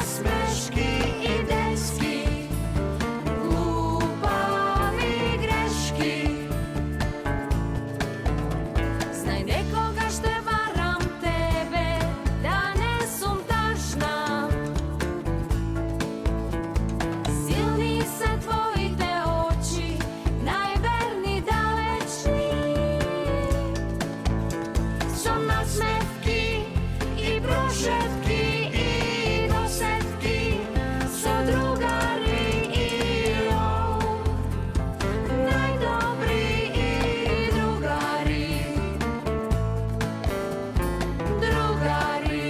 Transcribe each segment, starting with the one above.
nasmešky i desky, glúpaví grešky. Znaj nekoga šte varam tebe, da ne sum tašna. Silni se tvoji te oči, najverni dalečni. Som nasmevky i prošetky i dosetky, so drugari i lov, najdobrí i drugari, drugari.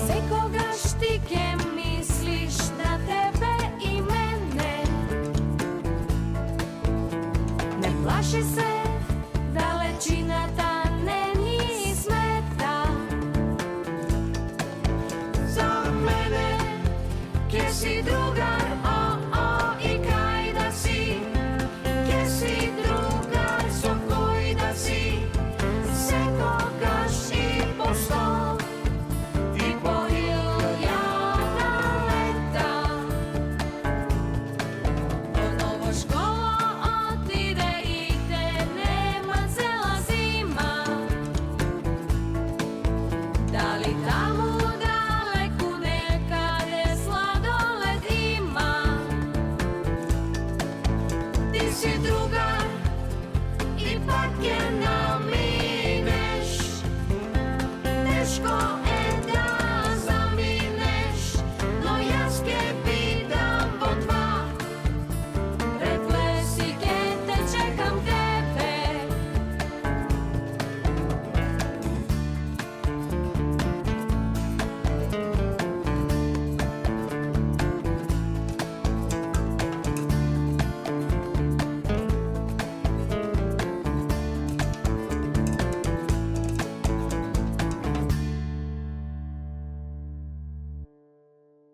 Se koga štike misliš na tebe i mene, ne plaši se, dalečina ta ne ni smeta. Za mene, kje si drugar, i kaj da si, kje si drugar, so koji da si, se kogaš i postol, i po hiljada leta. Ponovo škola otide i te nema cela zima. Da li tamo daleku nekade sladoled ima? Ti si drugar, ipak je namineš, teško